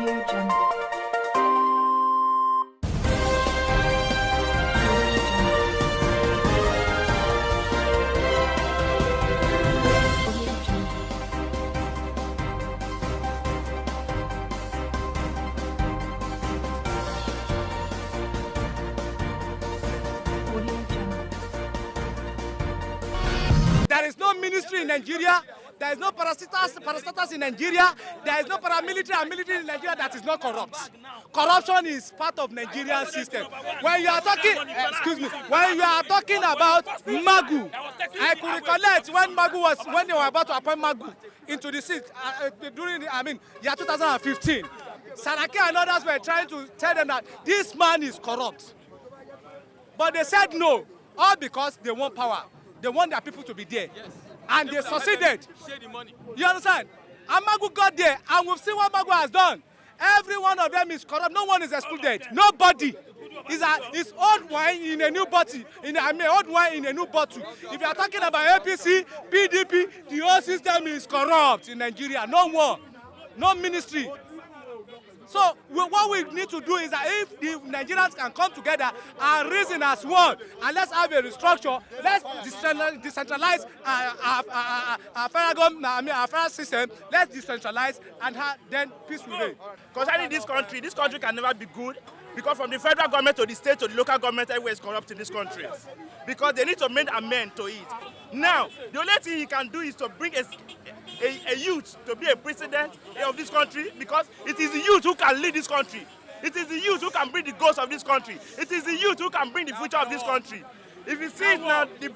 There is no ministry in Nigeria. There is no parastatals in Nigeria. There is no paramilitary and military in Nigeria that is not corrupt. Corruption is part of Nigerian system. When you are talking, when you are talking about Magu, I could recollect when they were about to appoint Magu into the seat during year 2015. Saraki and others were trying to tell them that this man is corrupt, but they said no, all because they want power. They want their people to be there. Yes. And they succeeded. Share the money. You understand? And Magu got there, and we've seen what Magu has done. Every one of them is corrupt. No one is excluded. Nobody. It's old wine in a new bottle. Old wine in a new bottle. If you are talking about APC, PDP, the whole system is corrupt in Nigeria. No more. No ministry. So what we need to do is that if the Nigerians can come together and reason as one, and let's have a restructure, let's decentralize our federal system, let's decentralize, and then peace will reign. Concerning this country can never be good, because from the federal government to the state to the local government, everywhere is corrupt in this country. Because they need to make amend to it. Now, the only thing he can do is to bring a youth to be a president of this country, because it is the youth who can lead this country. It is the youth who can bring the goals of this country. It is the youth who can bring the future of this country. If you see it now, the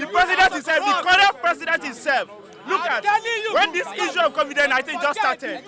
president himself, the current president himself, look at when this issue of COVID-19 just started.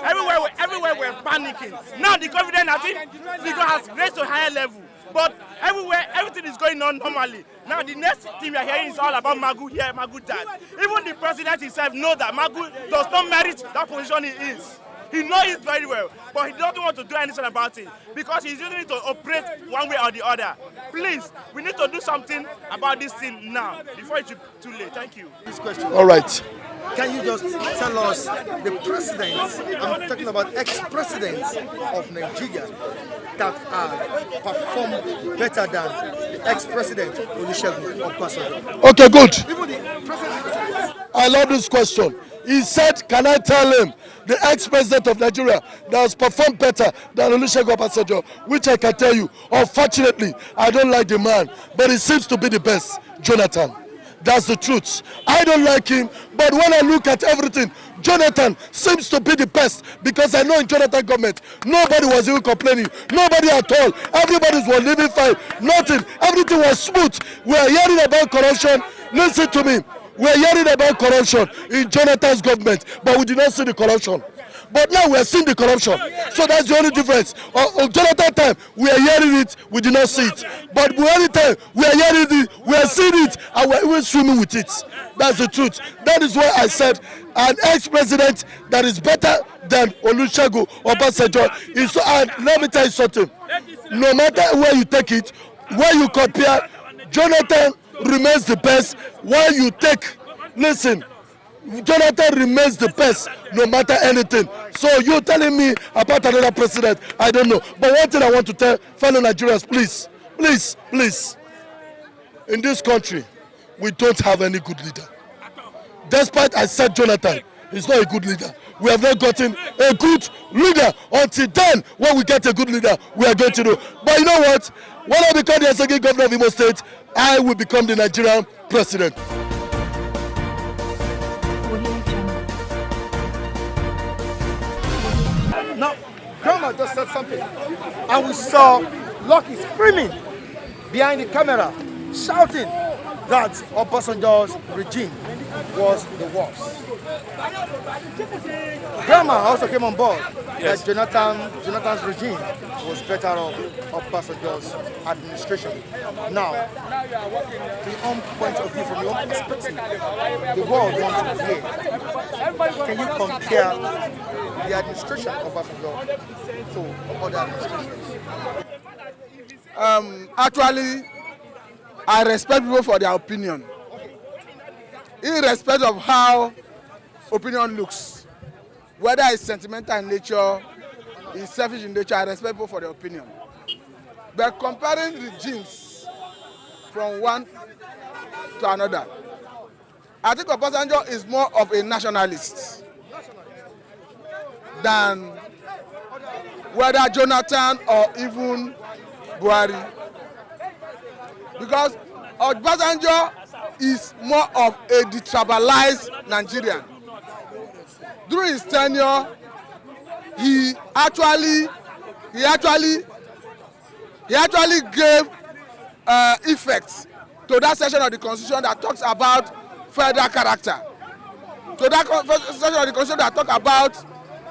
Everywhere we're panicking. Now the COVID-19 figure has raised to a higher level. But everywhere, everything is going on normally. Now the next thing we are hearing is all about Magu here, Magu that. Even the president himself knows that Magu does not merit that position he is. He knows it very well, but he doesn't want to do anything about it because he's using it to operate one way or the other. Please, we need to do something about this thing now, before it's too late. Thank you. This question. All right. Can you just tell us the presidents, I'm talking about ex-presidents of Nigeria, that perform better than the ex-president Olusegun Obasanjo? Okay, good. Even the president. I love this question. He said, can I tell him, the ex-president of Nigeria that has performed better than Olusegun Obasanjo, which I can tell you, unfortunately, I don't like the man, but he seems to be the best, Jonathan. That's the truth. I don't like him, but when I look at everything, Jonathan seems to be the best, because I know in Jonathan government, nobody was even complaining. Nobody at all. Everybody was living fine. Nothing. Everything was smooth. We are hearing about corruption. Listen to me. We are hearing about corruption in Jonathan's government, but we did not see the corruption. But now we are seeing the corruption. So that's the only difference. On Jonathan time, we are hearing it, we did not see it. But Buhari time, we are hearing it, we are seeing it, and we are even swimming with it. That's the truth. That is why I said an ex-president that is better than Olusegun Obasanjo is. And let me tell you something. No matter where you take it, where you compare, Jonathan remains the best. While you take, listen, Jonathan remains the best no matter anything. So you telling me about another president, I don't know. But one thing I want to tell fellow Nigerians, please, please, please, in this country, we don't have any good leader. Despite I said Jonathan, he's not a good leader. We have not gotten a good leader. Until then, when we get a good leader, we are going to do. But you know what? When I become the second governor of Imo State, I will become the Nigerian president. Now, Grandma just said something, and we saw Lucky screaming behind the camera, shouting that Obasanjo's regime was the worst. Grandma also came on board that Jonathan's regime was better off Obasanjo's administration. Now, from your own point of view, from your own perspective, the world wants to hear. Can you compare the administration of Obasanjo to other administrations? Actually, I respect people for their opinion, irrespective of how opinion looks, whether it's sentimental in nature is selfish in nature. I respect people for their opinion. But comparing regimes from one to another, I think Obasanjo is more of a nationalist than whether Jonathan or even Buhari. Because Obasanjo is more of a detribalized Nigerian. During his tenure, he actually gave effect to that section of the Constitution that talks about federal character. To that section of the Constitution that talks about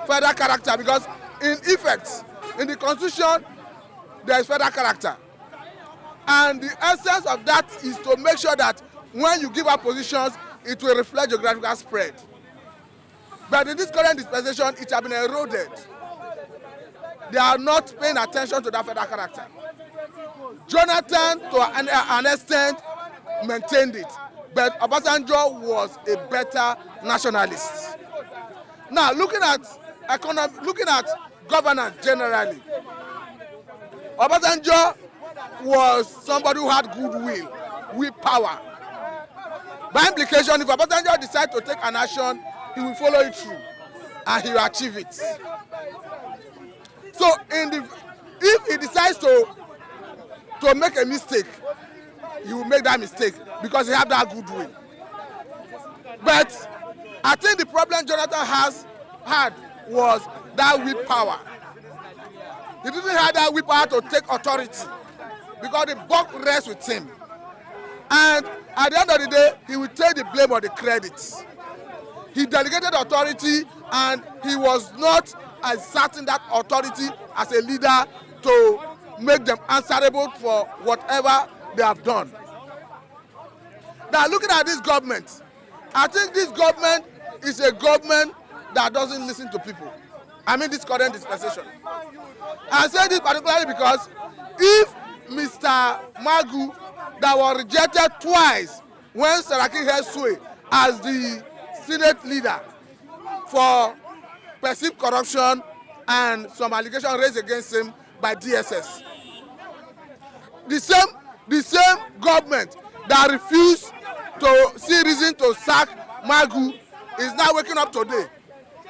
federal character, because in effect, in the Constitution, there is federal character. And the essence of that is to make sure that when you give out positions, it will reflect geographical spread. But in this current dispensation, it has been eroded. They are not paying attention to that federal character. Jonathan, to an extent, maintained it, but Obasanjo was a better nationalist. Now, looking at governance generally, Obasanjo was somebody who had goodwill, willpower. By implication, if Obasanjo decides to take an action, he will follow it through, and he will achieve it. So, if he decides to make a mistake, he will make that mistake because he has that goodwill. But I think the problem Jonathan had was that willpower. He didn't have that willpower to take authority because the buck rests with him. And at the end of the day, he will take the blame or the credit. He delegated authority, and he was not exerting that authority as a leader to make them answerable for whatever they have done. Now, looking at this government, I think this government is a government that doesn't listen to people. I mean, this current dispensation. I say this particularly because if Mr. Magu, that was rejected twice when Saraki held sway as the Senate leader for perceived corruption and some allegations raised against him by DSS. The same government that refused to see reason to sack Magu is now waking up today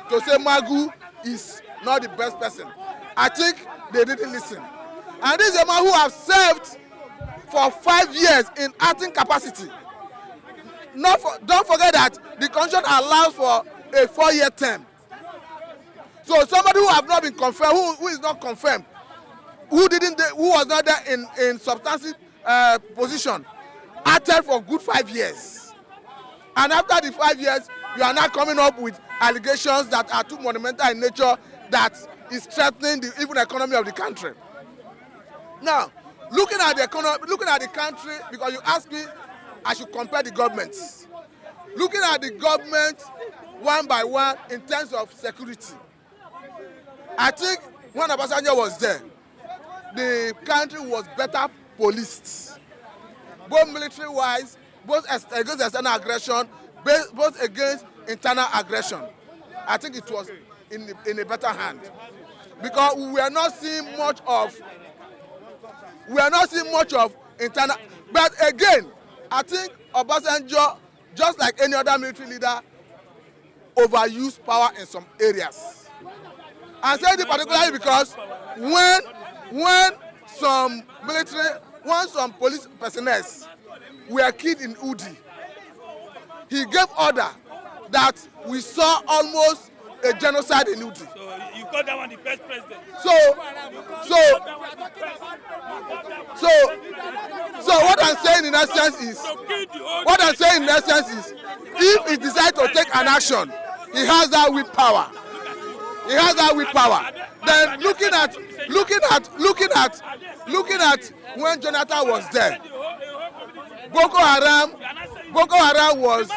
to say Magu is not the best person. I think they didn't listen. And this is a man who has served for 5 years in acting capacity. Don't forget that the Constitution allows for a 4-year term. So somebody who have not been confirmed, who is not confirmed, who was not there in substantive position, acted for good 5 years. And after the 5 years, you are now coming up with allegations that are too monumental in nature that is threatening the even economy of the country. Now, looking at the economy, looking at the country, because you asked me, I should compare the governments. Looking at the government one by one in terms of security, I think when Obasanjo was there, the country was better policed, both military-wise, both against external aggression, both against internal aggression. I think it was in a better hand, because we are not seeing much of internal. But again, I think Obasanjo, just like any other military leader, overused power in some areas. I say this particularly because when some police personnel were killed in Udi, he gave order that we saw almost a genocide in Udi. So you call that one the best president? So what I'm saying in essence is, if he decides to take an action, he has that willpower. Then looking at when Jonathan was there, Boko Haram was.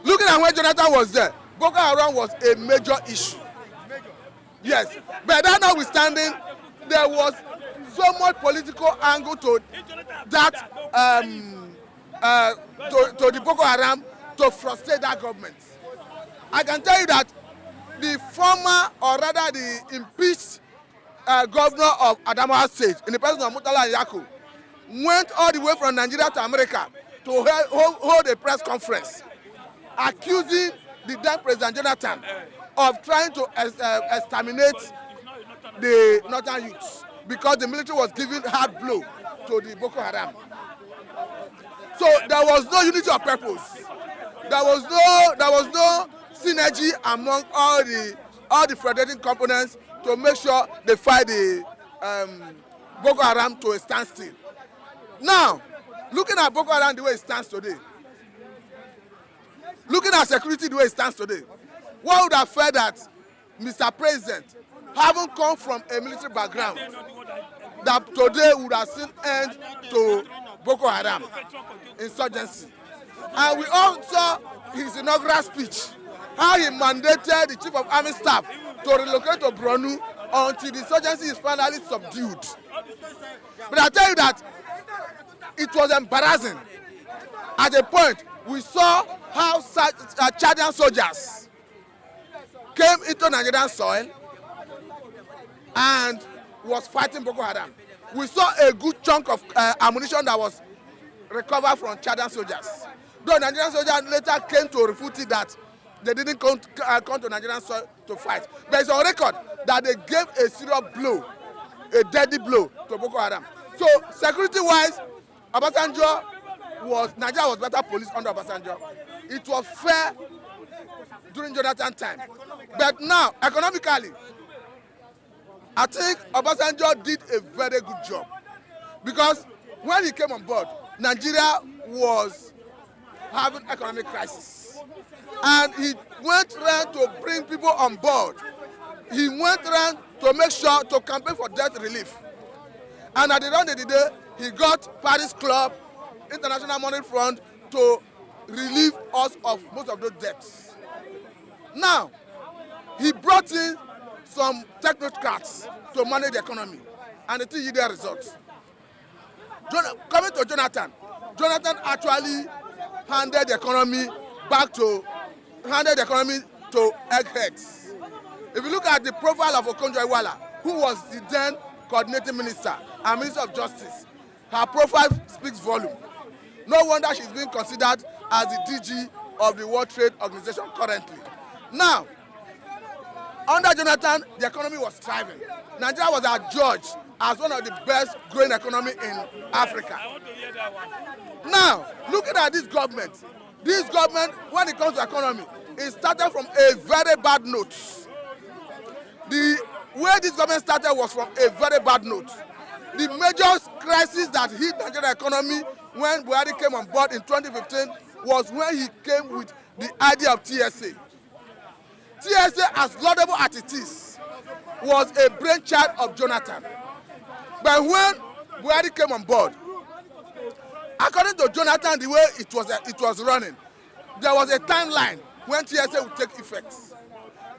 Looking at when Jonathan was there, Boko Haram was a major issue. Yes, but that notwithstanding, there was so much political angle to that to the Boko Haram to frustrate that government. I can tell you that the former, or rather the impeached governor of Adamawa State, in the person of Murtala Nyako, went all the way from Nigeria to America to hold a press conference accusing the then President Jonathan of trying to exterminate the northern youths because the military was giving hard blow to the Boko Haram. So there was no unity of purpose. There was no synergy among all the federating components to make sure they fight the Boko Haram to a standstill. Now, looking at Boko Haram the way it stands today, looking at security the way it stands today, one would have felt that Mr. President, having come from a military background, that today would have seen end to Boko Haram insurgency. And we all saw his inaugural speech, how he mandated the Chief of Army Staff to relocate to Borno until the insurgency is finally subdued. But I tell you that it was embarrassing. At a point, we saw how Chadian soldiers came into Nigerian soil and was fighting Boko Haram. We saw a good chunk of ammunition that was recovered from Chadian soldiers. Though Nigerian soldiers later came to refute it that they didn't come to Nigerian soil to fight. But it's on record that they gave a serious blow, a deadly blow to Boko Haram. So security-wise, Nigeria was better policed under Obasanjo. It was fair during Jonathan time. But now, economically, I think Obasanjo did a very good job. Because when he came on board, Nigeria was having economic crisis. And he went around to bring people on board. He went around to make sure to campaign for debt relief. And at the end of the day, he got Paris Club, International Money Fund to relieve us of most of those debts. Now, he brought in some technocrats to manage the economy, and it yielded results. Coming to Jonathan actually handed the economy to eggheads. If you look at the profile of Okonjo-Iweala, who was the then coordinating minister and minister of justice, her profile speaks volume. No wonder she's being considered as the DG of the World Trade Organization currently. Now, under Jonathan, the economy was thriving. Nigeria was adjudged as one of the best growing economy in Africa. Now, looking at this government, when it comes to economy, it started from a very bad note. The way this government started was from a very bad note. The major crisis that hit Nigerian economy when Buhari came on board in 2015 was when he came with the idea of TSA. TSA, as laudable as it is, was a brainchild of Jonathan. But when Buhari came on board, according to Jonathan, the way it was running, there was a timeline when TSA would take effect.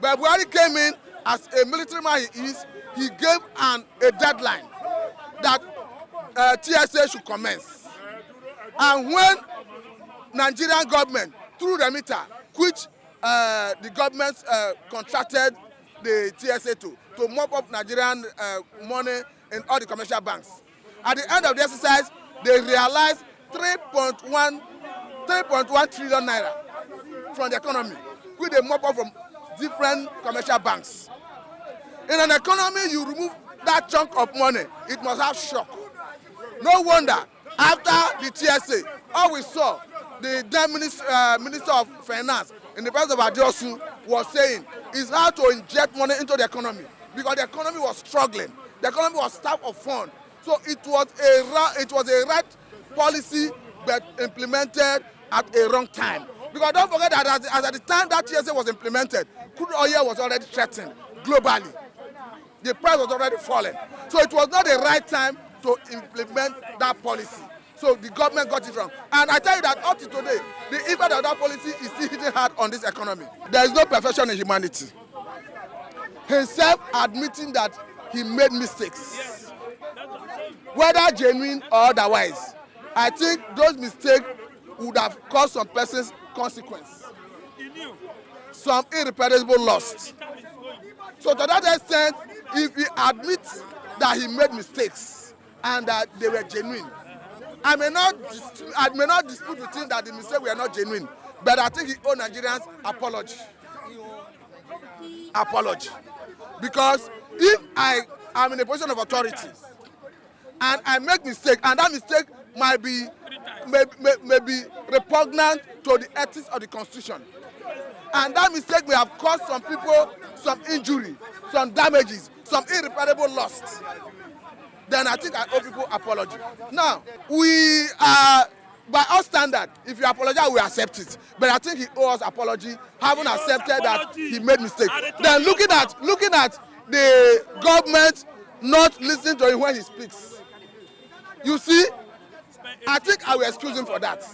But Buhari came in as a military man he is, he gave a deadline that TSA should commence. And when Nigerian government, through Menta, which the government contracted the TSA to mop up Nigerian money in all the commercial banks. At the end of the exercise, they realized 3.1 trillion naira from the economy, which they mop up from different commercial banks. In an economy, you remove that chunk of money, it must have shock. No wonder, after the TSA, all we saw, the then Minister of Finance, in the presence of Adiosu, was saying is how to inject money into the economy, because the economy was struggling. The economy was starved of funds. So it was a right policy, but implemented at a wrong time. Because don't forget that at the time that TSA was implemented, crude oil was already threatened globally. The price was already falling. So it was not the right time to implement that policy. So the government got it wrong. And I tell you that up to today, the impact of that policy is still hitting hard on this economy. There is no perfection in humanity. Himself admitting that he made mistakes, whether genuine or otherwise, I think those mistakes would have caused some person's consequence, some irreparable loss. So to that extent, if he admits that he made mistakes and that they were genuine, I may not dispute with him that the mistakes were not genuine, but I think he owes Nigerians apology. Because if I am in a position of authority and I make mistake, and that mistake might be repugnant to the ethics of the Constitution, and that mistake may have caused some people some injury, some damages, some irreparable loss, then I think I owe people apology. Now, we are, by our standard, if you apologize, we accept it. But I think he owes us apology, having accepted that he made mistake. Then looking at the government not listening to him when he speaks. You see, I think I will excuse him for that.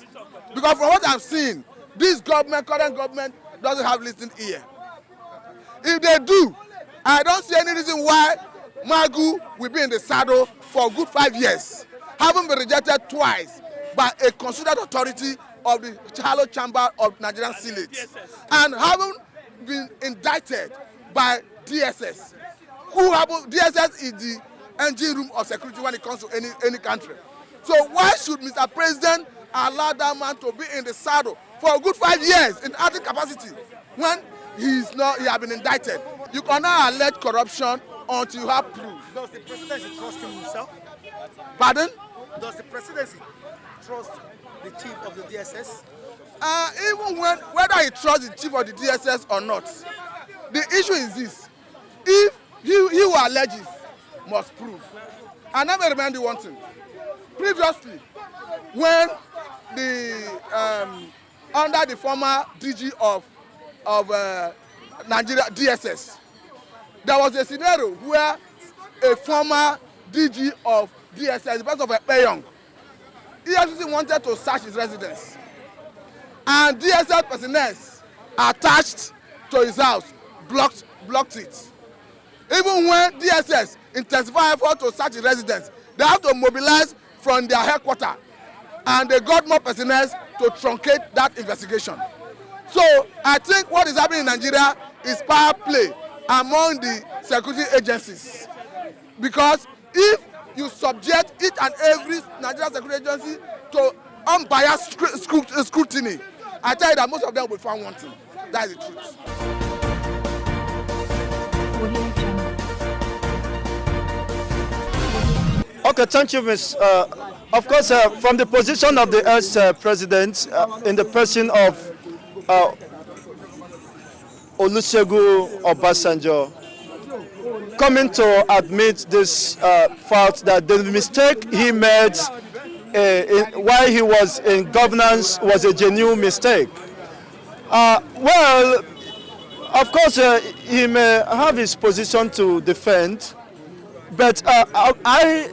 Because from what I'm seeing, this government, current government, doesn't have listening ear. If they do, I don't see any reason why Magu will be in the saddle for a good 5 years, having been rejected twice by a considered authority of the Charlo Chamber of Nigerian Senate, and having been indicted by DSS, DSS is the engine room of security when it comes to any country. So why should Mr. President allow that man to be in the saddle for a good 5 years in acting capacity when he has been indicted? You cannot allege corruption until you have proof. Does the presidency trust him himself? Pardon? Does the presidency trust the chief of the DSS? Even whether he trusts the chief of the DSS or not, the issue is this: if he who alleges must prove. And let me remind you one thing. Previously, when under the former DG of Nigeria DSS, there was a scenario where a former DG of DSS, the person of Ekpeyong, EFCC wanted to search his residence, and DSS personnel attached to his house blocked it. Even when DSS intensified effort to search his residence, they have to mobilize from their headquarters, and they got more personnel to truncate that investigation. So I think what is happening in Nigeria is power play among the security agencies, because if you subject each and every Nigerian security agency to unbiased scrutiny, I tell you that most of them will be found wanting. That is the truth. Okay, thank you, Ms. Of course, from the position of the ex-president in the person of Olusegun Obasanjo, coming to admit this fact that the mistake he made while he was in governance was a genuine mistake. Well, of course, he may have his position to defend, but I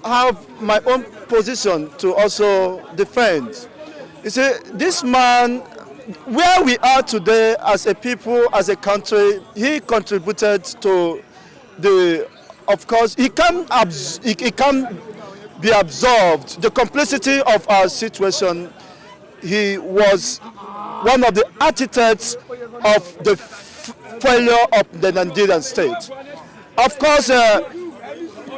have my own position to also defend. You see, this man, where we are today as a people, as a country, he contributed to the, of course, he can be absolved. The complicity of our situation, he was one of the architects of the failure of the Nigerian state. Of course,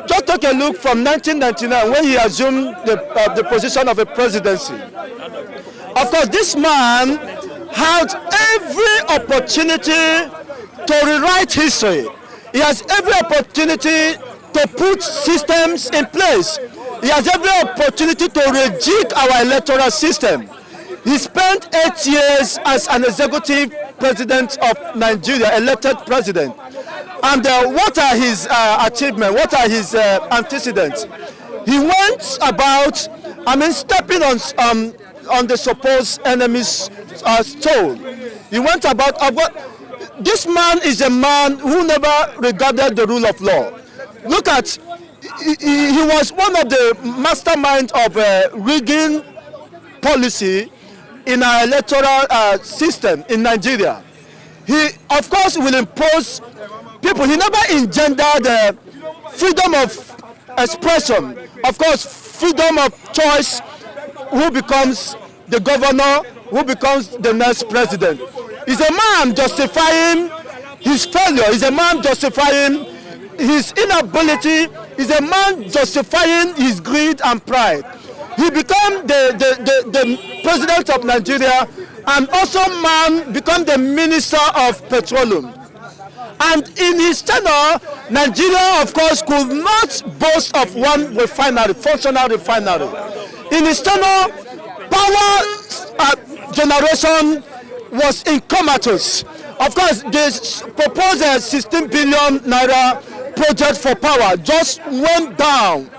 just take a look from 1999 when he assumed the position of a presidency. Of course, this man had every opportunity to rewrite history. He has every opportunity to put systems in place. He has every opportunity to rejig our electoral system. He spent 8 years as an executive president of Nigeria, elected president. And what are his achievements? What are his antecedents? He went about, stepping on the supposed enemy's toe. He went about, this man is a man who never regarded the rule of law. Look at, he was one of the masterminds of rigging policy in our electoral system in Nigeria. He, of course, will impose people. He never engendered freedom of expression. Of course, freedom of choice, who becomes the governor, who becomes the next president. He's a man justifying his failure, is a man justifying his inability, is a man justifying his greed and pride. He became the president of Nigeria, and also man become the minister of petroleum. And in his tenure, Nigeria, of course, could not boast of one refinery, functional refinery. In his tenure, power generation was in comatose. Of course, they proposed a 16 billion naira project for power just went down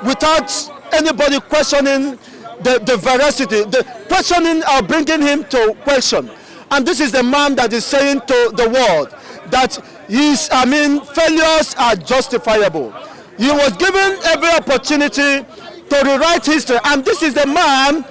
without anybody questioning the veracity, the questioning or bringing him to question. And this is the man that is saying to the world that his, failures are justifiable. He was given every opportunity to rewrite history, and this is the man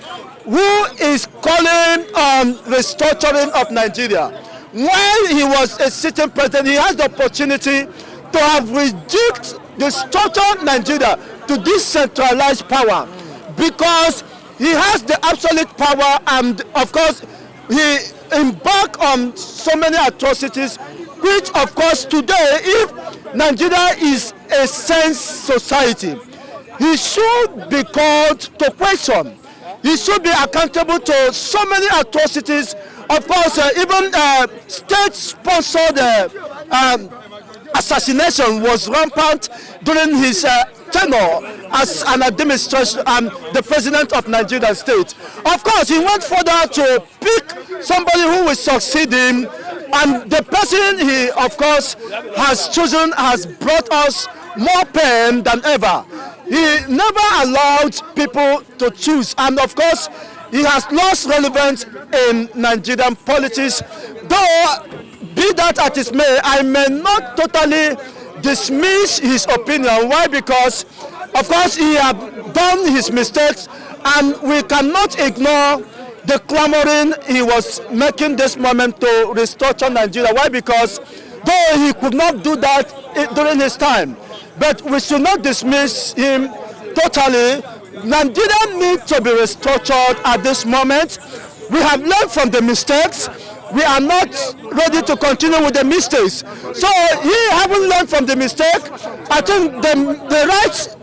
who is calling on restructuring of Nigeria. While he was a sitting president, he has the opportunity to have reduced the structured Nigeria to decentralized power, because he has the absolute power, and of course he embarked on so many atrocities, which of course today, if Nigeria is a sense society, he should be called to question. He should be accountable to so many atrocities. Of course, even state-sponsored assassination was rampant during his tenure as an administration and the president of Nigerian state. Of course, he went further to pick somebody who will succeed him, and the person he, of course, has chosen has brought us more pain than ever. He never allowed people to choose, and of course, he has lost relevance in Nigerian politics. Though, be that as it may, I may not totally dismiss his opinion. Why? Because, of course, he has done his mistakes, and we cannot ignore the clamoring he was making this moment to restructure Nigeria. Why? Because though he could not do that during his time, but we should not dismiss him totally. Nigeria needs to be restructured at this moment. We have learned from the mistakes. We are not ready to continue with the mistakes. So he haven't learned from the mistake. I think the right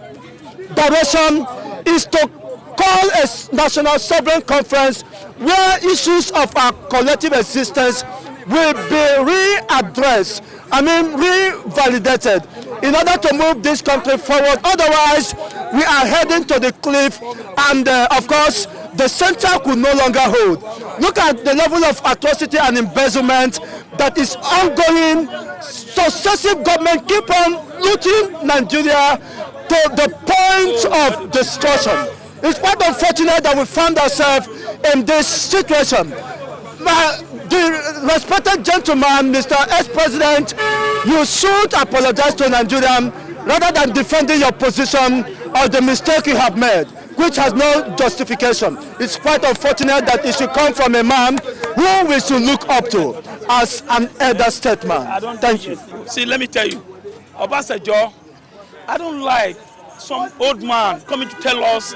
direction is to call a national sovereign conference where issues of our collective existence will be readdressed, revalidated, in order to move this country forward. Otherwise, we are heading to the cliff, and of course, the center could no longer hold. Look at the level of atrocity and embezzlement that is ongoing. Successive government keep on looting Nigeria to the point of destruction. It's quite unfortunate that we found ourselves in this situation. The respected gentleman, Mr. Ex-President, you should apologize to Nigerians rather than defending your position or the mistake you have made, which has no justification. It's quite unfortunate that it should come from a man who we should look up to as an elder statesman. Thank you. See, let me tell you, OBASANJO, I don't like some old man coming to tell us,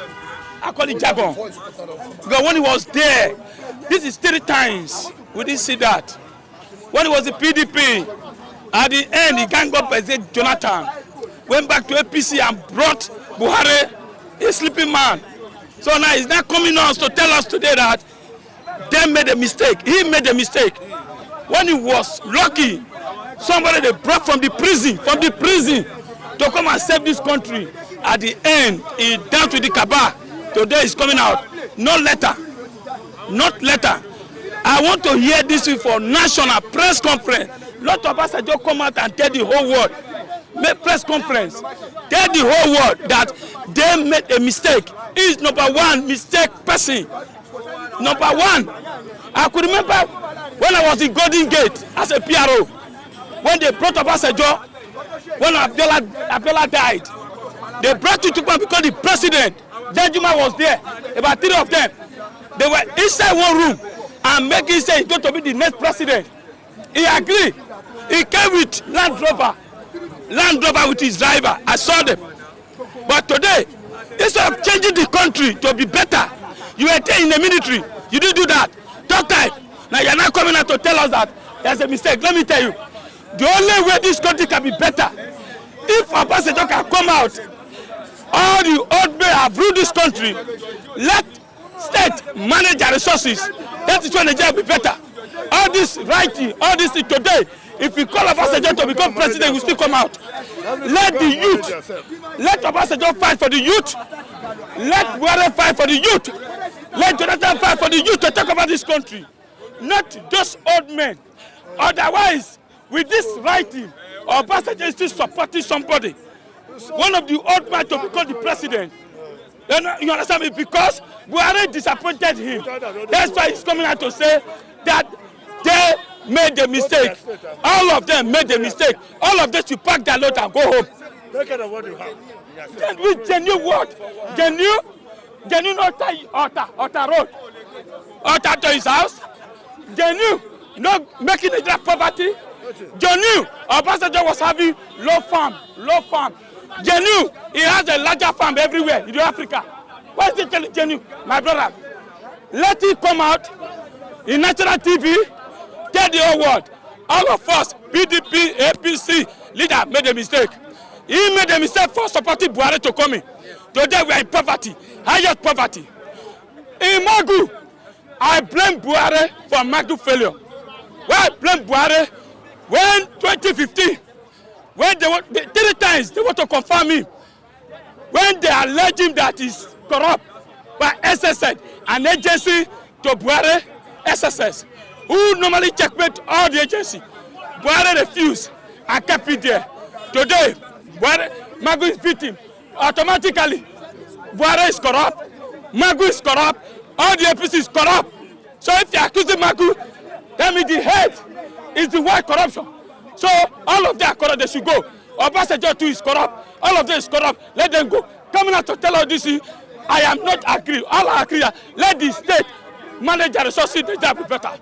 I call it jargon. Because when he was there, this is 3 times we didn't see that. When it was the PDP, at the end, he ganged up President Jonathan, went back to APC and brought Buhari, a sleeping man. So now he's not coming on to tell us today that they made a mistake. He made a mistake. When he was lucky, somebody they brought from the prison to come and save this country. At the end, he down to the cabal. Today he's coming out. No letter. Not letter. I want to hear this for national press conference. Lot of us just come out and tell the whole world. Make press conference. Tell the whole world that they made a mistake. He is number one mistake person. Number one. I could remember when I was in Golden Gate as a PRO, when they brought OBASANJO, when Abiola died, they brought it to come because the president, Danjuma, was there. About 3 of them. They were inside one room and making say he's going to be the next president. He agreed. He came with Land Rover with his driver. I saw them. But today, instead of changing the country to be better, you were there in the military. You didn't do that. Talk time. Now you're not coming out to tell us that there's a mistake. Let me tell you, the only way this country can be better, if Obasanjo can come out, all the old men have ruled this country, let state manage their resources. That is when Nigeria will be better. All this writing, all this thing today, if we call Obasanjo to become president, he will still come out. Let the youth, let Obasanjo fight for the youth. Let Buhari fight for the youth. Let Jonathan fight for the youth to take over this country. Not just old men. Otherwise, with this writing, Obasanjo is still supporting somebody. One of the old men to become the president. You understand me? Because Buhari disappointed him. That's why he's coming out to say that they made a mistake. All of them made a mistake. All of them should pack their load and go home. Take care of what you have. With genuine what? Genuine Ota road. Ota to his house. Genuine, not making it that poverty. Genuine, Obasanjo was having low farm. Genuine, he has a larger farm everywhere in Africa. Why is he telling genuine? My brother, let it come out in national TV, tell the whole world. All of us, PDP, APC, leader made a mistake. He made a mistake for supporting Buhari to come in. Today we are in poverty, highest poverty. In Magu, I blame Buhari for Magu failure. Why I blame Buhari? When 2015, when they 3 times they want to confirm him, when they allege him that he's corrupt by SSS, an agency to Buhari, SSS, who normally checkmate all the agency. Buhari refused and kept it there. Today, Magu is beating. Automatically, Buhari is corrupt, Magu is corrupt, all the APC is corrupt. So if they are accusing Magu, that means the head is the white corruption. So all of them are corrupt, they should go. Obasanjo too is corrupt, all of them is corrupt, let them go. Coming out to tell all this, I am not agree. All I agree that let the state manage their resources, they will be better.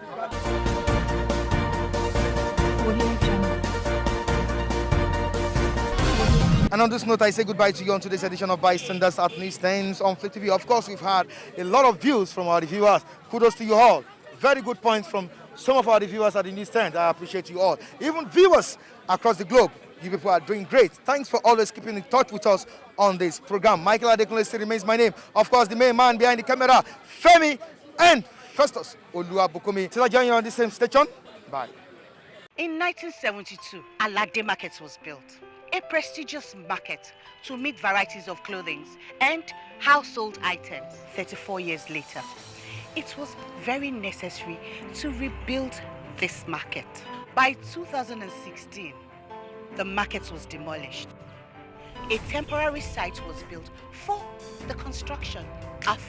And on this note, I say goodbye to you on today's edition of Bystanders at Newsstands on Flip TV. Of course, we've had a lot of views from our reviewers. Kudos to you all. Very good points from some of our reviewers at the Newsstand. I appreciate you all. Even viewers across the globe, you people are doing great. Thanks for always keeping in touch with us on this program. Michael Adekunle still remains my name. Of course, the main man behind the camera, Femi and Festus Oluwabukumi. Till I join you on the same station. Bye. In 1972, Alade Market was built. A prestigious market to meet varieties of clothing and household items. 34 years later, it was very necessary to rebuild this market. By 2016, the market was demolished. A temporary site was built for the construction of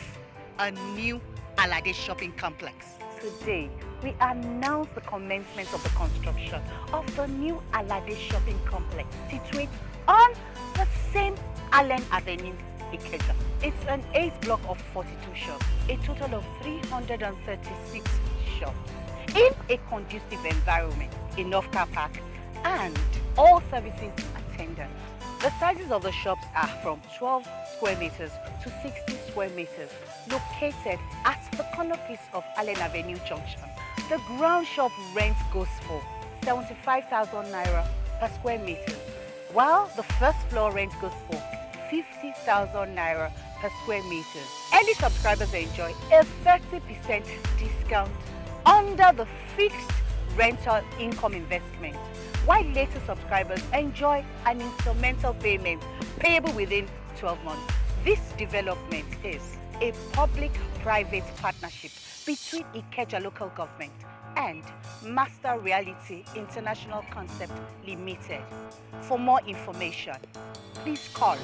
a new Alade shopping complex. Today, we announce the commencement of the construction of the new Alade shopping complex situated on the same Allen Avenue, Ikeja. It's an 8-block of 42 shops, a total of 336 shops, in a conducive environment, enough car park, and all services attended. The sizes of the shops are from 12 square meters to 60 square meters, located at the corner piece of Allen Avenue Junction. The ground shop rent goes for 75,000 naira per square meter, while the first floor rent goes for 50,000 naira per square meter. Early subscribers enjoy a 30% discount under the fixed rental income investment, while later subscribers enjoy an instrumental payment payable within 12 months. This development is a public-private partnership between Ikeja local government and Master Reality International Concept Limited. For more information, please call